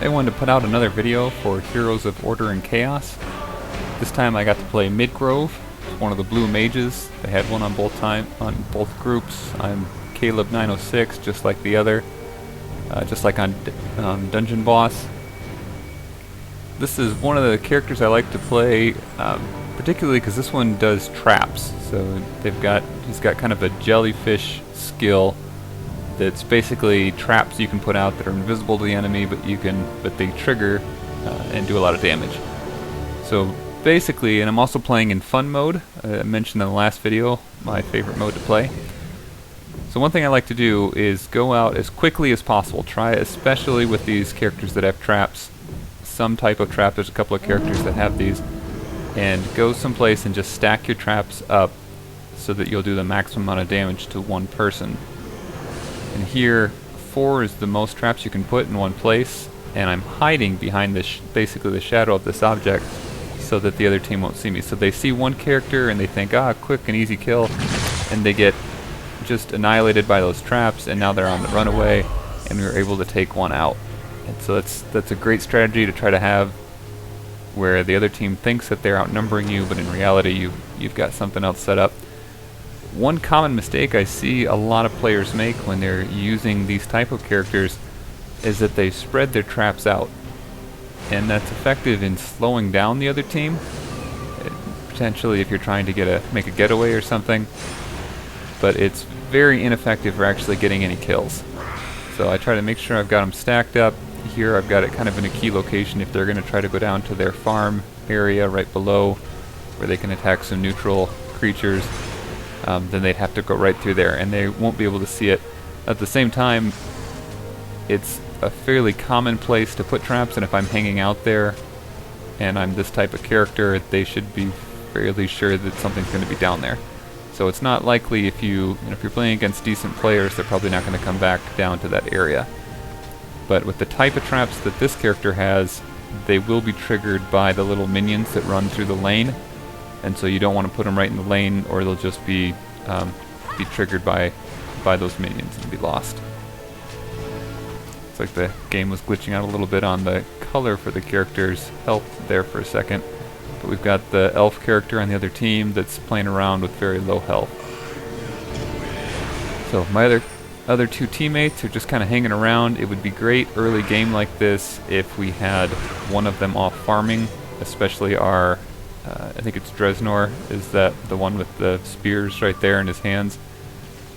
I wanted to put out another video for Heroes of Order and Chaos. This time I got to play Midgrove, one of the blue mages. They had one on both groups. I'm Caleb 906, just like the other, just like on Dungeon Boss. This is one of the characters I like to play, particularly because this one does traps. So he's got kind of a jellyfish skill that's basically traps you can put out that are invisible to the enemy, but they trigger and do a lot of damage. So basically, and I'm also playing in fun mode. I mentioned in the last video my favorite mode to play. So one thing I like to do is go out as quickly as possible. Try, especially with these characters that have traps, some type of trap. There's a couple of characters that have these, and go someplace and just stack your traps up so that you'll do the maximum amount of damage to one person. And here, 4 is the most traps you can put in one place, and I'm hiding behind basically the shadow of this object so that the other team won't see me. So they see one character and they think, quick and easy kill, and they get just annihilated by those traps, and now they're on the runaway, and we were able to take one out. And so that's a great strategy to try to have, where the other team thinks that they're outnumbering you, but in reality you've got something else set up. One common mistake I see a lot of players make when they're using these type of characters is that they spread their traps out, and that's effective in slowing down the other team, potentially if you're trying to make a getaway or something, but it's very ineffective for actually getting any kills. So I try to make sure I've got them stacked up. Here I've got it kind of in a key location if they're going to try to go down to their farm area right below where they can attack some neutral creatures. Then they'd have to go right through there, and they won't be able to see it. At the same time, it's a fairly common place to put traps, and if I'm hanging out there and I'm this type of character, they should be fairly sure that something's going to be down there. So it's not likely if you're playing against decent players, they're probably not going to come back down to that area. But with the type of traps that this character has, they will be triggered by the little minions that run through the lane. And so you don't want to put them right in the lane, or they'll just be triggered by those minions and be lost. It's like the game was glitching out a little bit on the color for the characters' health there for a second. But we've got the elf character on the other team that's playing around with very low health. So my other two teammates are just kind of hanging around. It would be great early game like this if we had one of them off farming, especially our I think it's Dresnor, is that the one with the spears right there in his hands.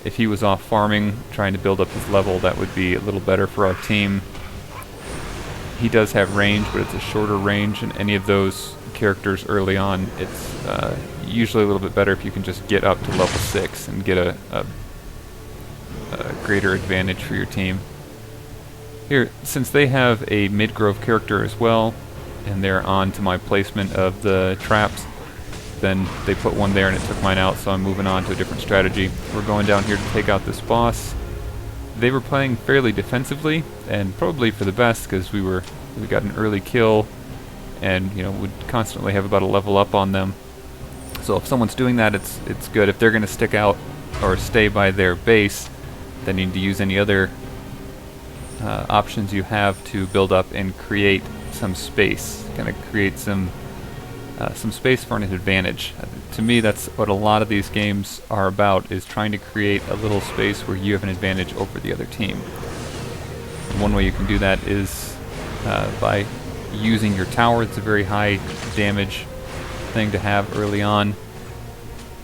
If he was off farming, trying to build up his level, that would be a little better for our team. He does have range, but it's a shorter range, and any of those characters early on, it's usually a little bit better if you can just get up to level 6 and get a greater advantage for your team. Here, since they have a Midgrove character as well, and they're on to my placement of the traps, then they put one there and it took mine out, so I'm moving on to a different strategy. We're going down here to take out this boss. They were playing fairly defensively, and probably for the best, because we got an early kill, and would constantly have about a level up on them. So if someone's doing that, it's good. If they're going to stick out or stay by their base, then you need to use any other options you have to build up and create some space, kind of create some space for an advantage. To me, that's what a lot of these games are about, is trying to create a little space where you have an advantage over the other team. And one way you can do that is by using your tower. It's a very high damage thing to have early on.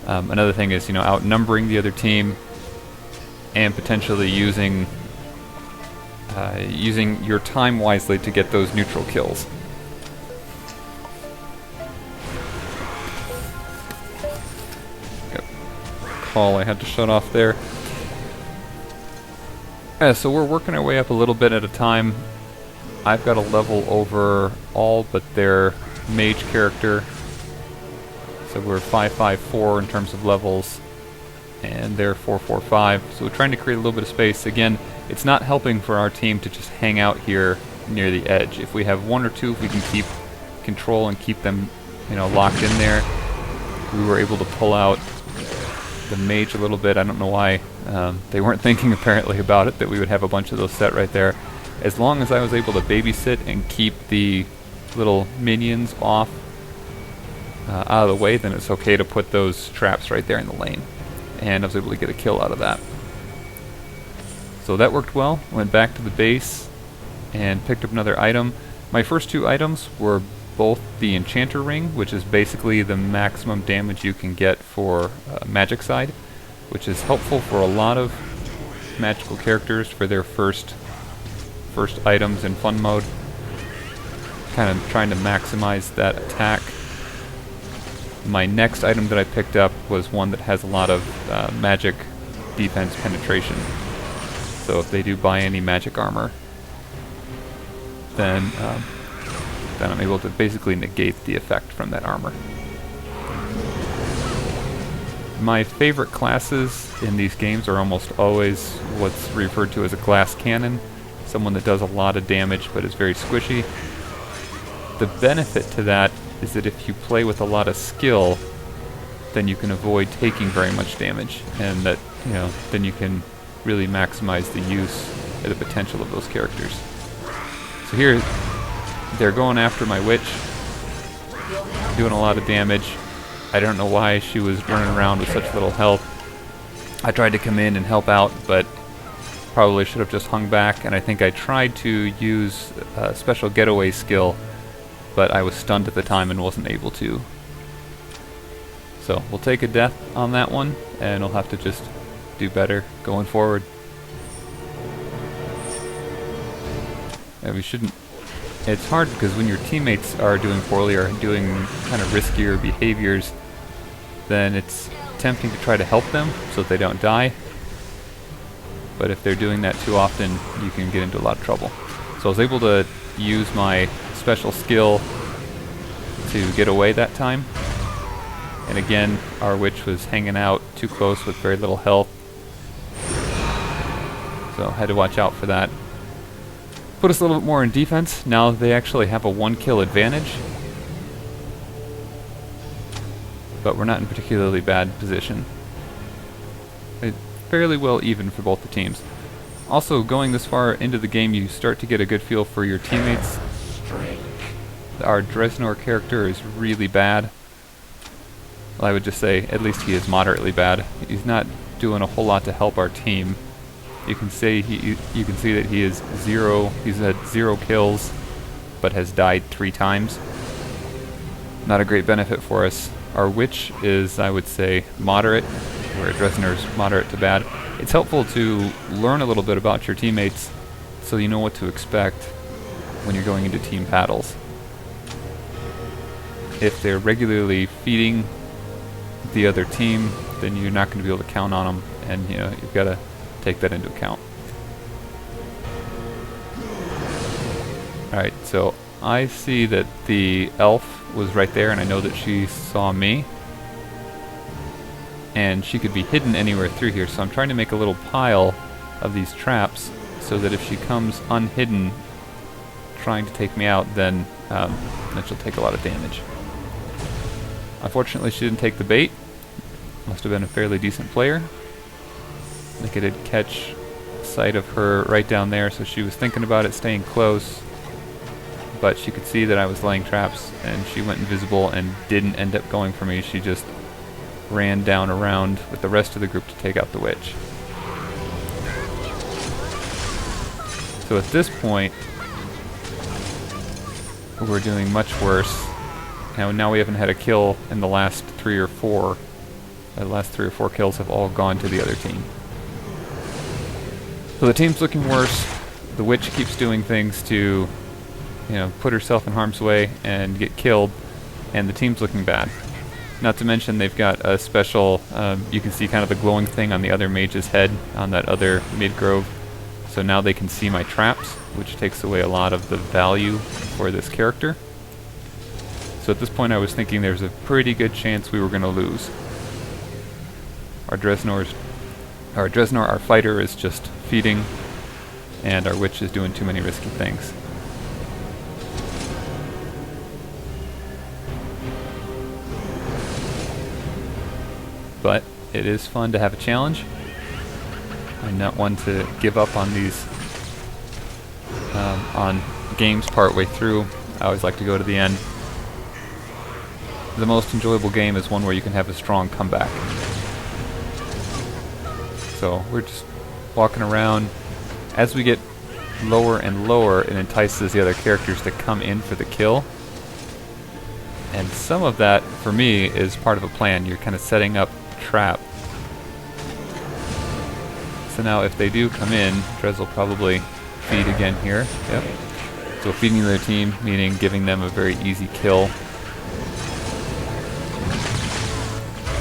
Another thing is outnumbering the other team, and potentially using your time wisely to get those neutral kills. Got a call I had to shut off there. So we're working our way up a little bit at a time. I've got a level over all but their mage character. So we're 554 in terms of levels, and they're 445. So we're trying to create a little bit of space. Again, it's not helping for our team to just hang out here near the edge. If we have one or two, if we can keep control and keep them, locked in there. We were able to pull out the mage a little bit. I don't know why they weren't thinking apparently about it, that we would have a bunch of those set right there. as long as I was able to babysit and keep the little minions off out of the way, then it's okay to put those traps right there in the lane. And I was able to get a kill out of that. So that worked well. Went back to the base and picked up another item. My first two items were both the Enchanter Ring, which is basically the maximum damage you can get for magic side, which is helpful for a lot of magical characters for their first items in fun mode. Kind of trying to maximize that attack. My next item that I picked up was one that has a lot of magic defense penetration. So if they do buy any magic armor, then I'm able to basically negate the effect from that armor. My favorite classes in these games are almost always what's referred to as a glass cannon, someone that does a lot of damage but is very squishy. The benefit to that is that if you play with a lot of skill, then you can avoid taking very much damage, and that, you know, then you can really maximize the use and the potential of those characters. So here, they're going after my witch, doing a lot of damage. I don't know why she was running around with such little health. I tried to come in and help out, but probably should have just hung back, and I think I tried to use a special getaway skill, but I was stunned at the time and wasn't able to. So we'll take a death on that one, and we'll have to just do better going forward. And we shouldn't... It's hard because when your teammates are doing poorly or doing kind of riskier behaviors, then it's tempting to try to help them so that they don't die. But if they're doing that too often, you can get into a lot of trouble. So I was able to use my special skill to get away that time. And again, our witch was hanging out too close with very little health. So had to watch out for that. Put us a little bit more in defense. Now they actually have a 1-kill advantage. But we're not in particularly bad position. It's fairly well even for both the teams. Also, going this far into the game, you start to get a good feel for your teammates. Our Dresnor character is really bad. Well, I would just say, at least he is moderately bad. He's not doing a whole lot to help our team. You can see that he is he's had 0 kills, but has died 3 times. Not a great benefit for us. Our witch is, I would say, moderate, where Dresnor's moderate to bad. It's helpful to learn a little bit about your teammates so you know what to expect when you're going into team battles. If they're regularly feeding the other team, then you're not going to be able to count on them, and you know, you've got to take that into account. Alright, so I see that the elf was right there, and I know that she saw me. And she could be hidden anywhere through here, so I'm trying to make a little pile of these traps so that if she comes unhidden trying to take me out, then she'll take a lot of damage. Unfortunately, she didn't take the bait. Must have been a fairly decent player. I think I did catch sight of her right down there, so she was thinking about it, staying close. But she could see that I was laying traps, and she went invisible and didn't end up going for me. She just ran down around with the rest of the group to take out the witch. So at this point, we're doing much worse. Now we haven't had a kill in the last 3 or 4. The last 3 or 4 kills have all gone to the other team. So the team's looking worse. The witch keeps doing things to, you know, put herself in harm's way and get killed, and the team's looking bad. Not to mention they've got a special, you can see kind of the glowing thing on the other mage's head on that other Midgrove. So now they can see my traps, which takes away a lot of the value for this character. So at this point I was thinking there's a pretty good chance we were going to lose. Our Dresnor, our fighter, is just feeding, and our witch is doing too many risky things. But it is fun to have a challenge. I'm not one to give up on these on games partway through. I always like to go to the end. The most enjoyable game is one where you can have a strong comeback. So we're just walking around. As we get lower and lower, it entices the other characters to come in for the kill. And some of that, for me, is part of a plan. You're kind of setting up a trap. So now if they do come in, Drez will probably feed again here. Yep. So feeding the other team, meaning giving them a very easy kill.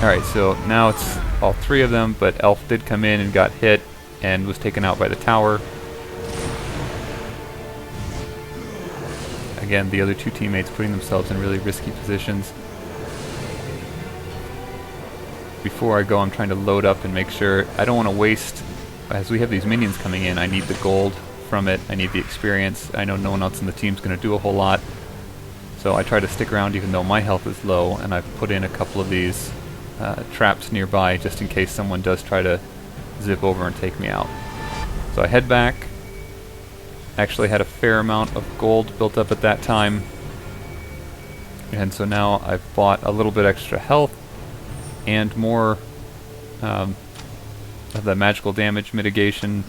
Alright, so now it's all three of them, but Elf did come in and got hit and was taken out by the tower. Again, the other two teammates putting themselves in really risky positions. Before I go, I'm trying to load up and make sure I don't want to waste, as we have these minions coming in, I need the gold from it, I need the experience. I know no one else in the team's going to do a whole lot, so I try to stick around even though my health is low, and I've put in a couple of these traps nearby just in case someone does try to zip over and take me out. So I head back. Actually had a fair amount of gold built up at that time, and so now I've bought a little bit extra health and more of the magical damage mitigation,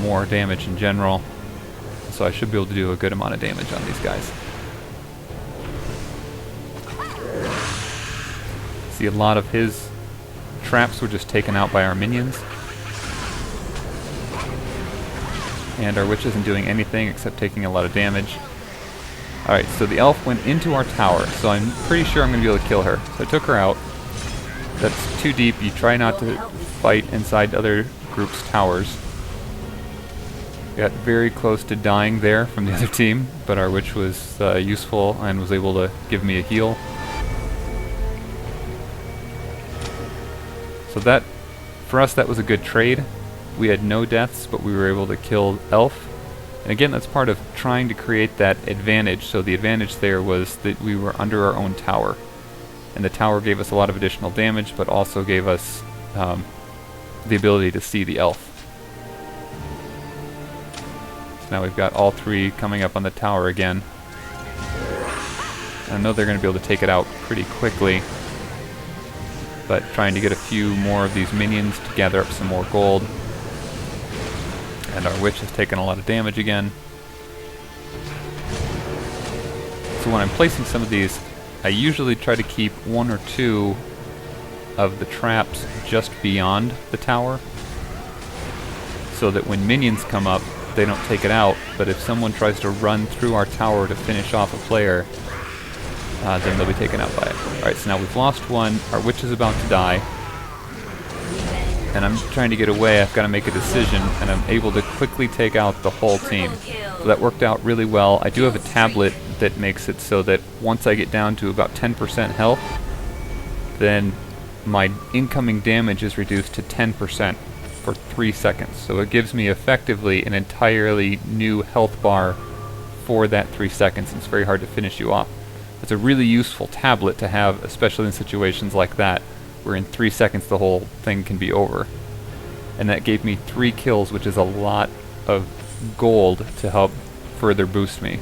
more damage in general, so I should be able to do a good amount of damage on these guys. See, a lot of his traps were just taken out by our minions. And our witch isn't doing anything except taking a lot of damage. Alright, so the elf went into our tower, so I'm pretty sure I'm going to be able to kill her. So I took her out. That's too deep. You try not to fight inside other groups' towers. Got very close to dying there from the other team, but our witch was useful and was able to give me a heal. So that, for us, that was a good trade. We had no deaths, but we were able to kill Elf. And again, that's part of trying to create that advantage. So the advantage there was that we were under our own tower. And the tower gave us a lot of additional damage, but also gave us the ability to see the Elf. So now we've got all three coming up on the tower again. I know they're going to be able to take it out pretty quickly, but trying to get a few more of these minions to gather up some more gold. And our witch has taken a lot of damage again. So when I'm placing some of these, I usually try to keep one or two of the traps just beyond the tower, so that when minions come up, they don't take it out, but if someone tries to run through our tower to finish off a player, then they'll be taken out by it. Alright, so now we've lost one, our witch is about to die, and I'm trying to get away. I've got to make a decision, and I'm able to quickly take out the whole team. So that worked out really well. I do have a tablet that makes it so that once I get down to about 10% health, then my incoming damage is reduced to 10% for 3 seconds. So it gives me effectively an entirely new health bar for that 3 seconds, and it's very hard to finish you off. It's a really useful tablet to have, especially in situations like that, where in 3 seconds the whole thing can be over. And that gave me 3 kills, which is a lot of gold to help further boost me.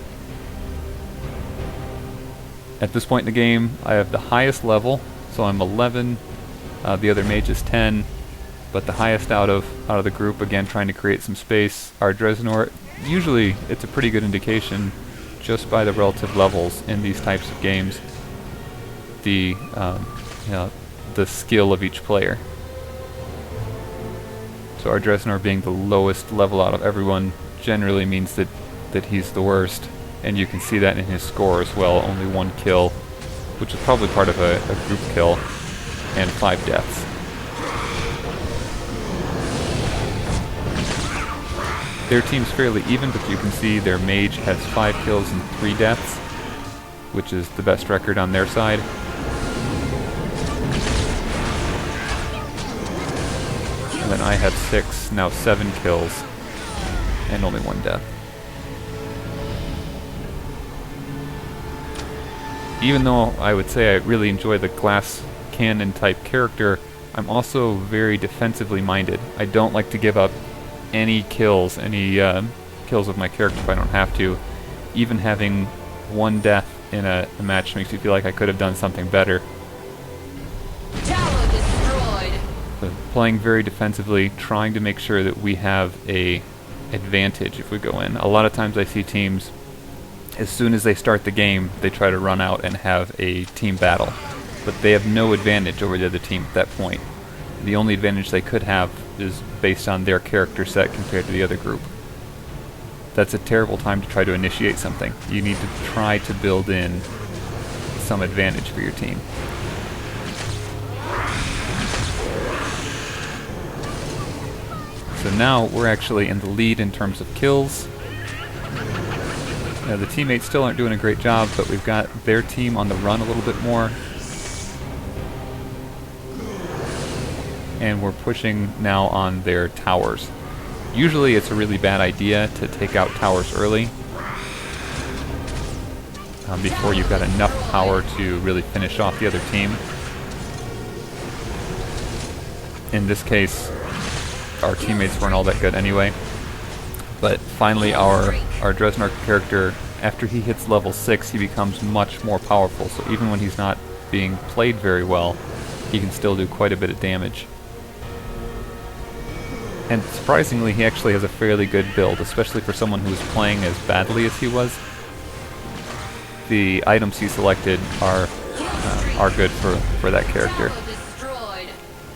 At this point in the game, I have the highest level, so I'm 11, the other mage is 10, but the highest out of the group, again trying to create some space. Our Dreznor, usually it's a pretty good indication just by the relative levels in these types of games, the skill of each player. So our Dreznor being the lowest level out of everyone generally means that he's the worst, and you can see that in his score as well. Only 1 kill, which is probably part of a group kill, and 5 deaths. Their team's fairly even, but you can see their mage has 5 kills and 3 deaths, which is the best record on their side. And then I have 6, now 7 kills, and only 1 death. Even though I would say I really enjoy the glass cannon type character, I'm also very defensively minded. I don't like to give up any kills, any kills with my character if I don't have to. Even having one death in a match makes me feel like I could have done something better. Tower destroyed. So playing very defensively, trying to make sure that we have a advantage if we go in. A lot of times I see teams, as soon as they start the game, they try to run out and have a team battle. But they have no advantage over the other team at that point. The only advantage they could have is based on their character set compared to the other group. That's a terrible time to try to initiate something. You need to try to build in some advantage for your team. So now we're actually in the lead in terms of kills. The teammates still aren't doing a great job, but we've got their team on the run a little bit more. And we're pushing now on their towers. Usually it's a really bad idea to take out towers early before you've got enough power to really finish off the other team. In this case, our teammates weren't all that good anyway. But finally our Dresnor character, after he hits level 6, he becomes much more powerful. So even when he's not being played very well, he can still do quite a bit of damage. And surprisingly, he actually has a fairly good build, especially for someone who was playing as badly as he was. The items he selected are good for that character.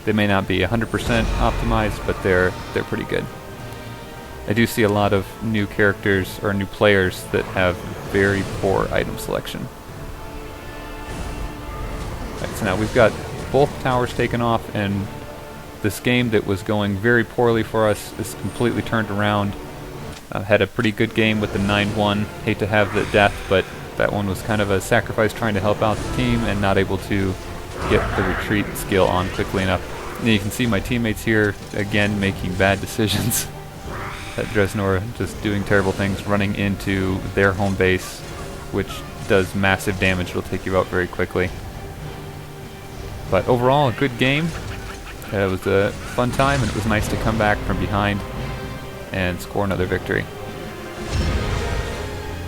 They may not be 100% optimized, but they're pretty good. I do see a lot of new characters or new players that have very poor item selection. Right, so now we've got both towers taken off, and this game that was going very poorly for us is completely turned around. Had a pretty good game with the 9-1. Hate to have the death, but that one was kind of a sacrifice trying to help out the team and not able to get the retreat skill on quickly enough. And you can see my teammates here, again, making bad decisions. That Dresnor just doing terrible things, running into their home base, which does massive damage. It'll take you out very quickly. But overall, a good game. It was a fun time, and it was nice to come back from behind and score another victory.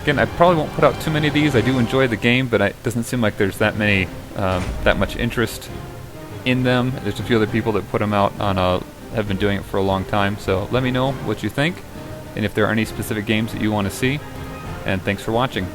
Again, I probably won't put out too many of these. I do enjoy the game, but it doesn't seem like there's that much interest in them. There's a few other people that put them out on have been doing it for a long time. So let me know what you think, and if there are any specific games that you want to see. And thanks for watching.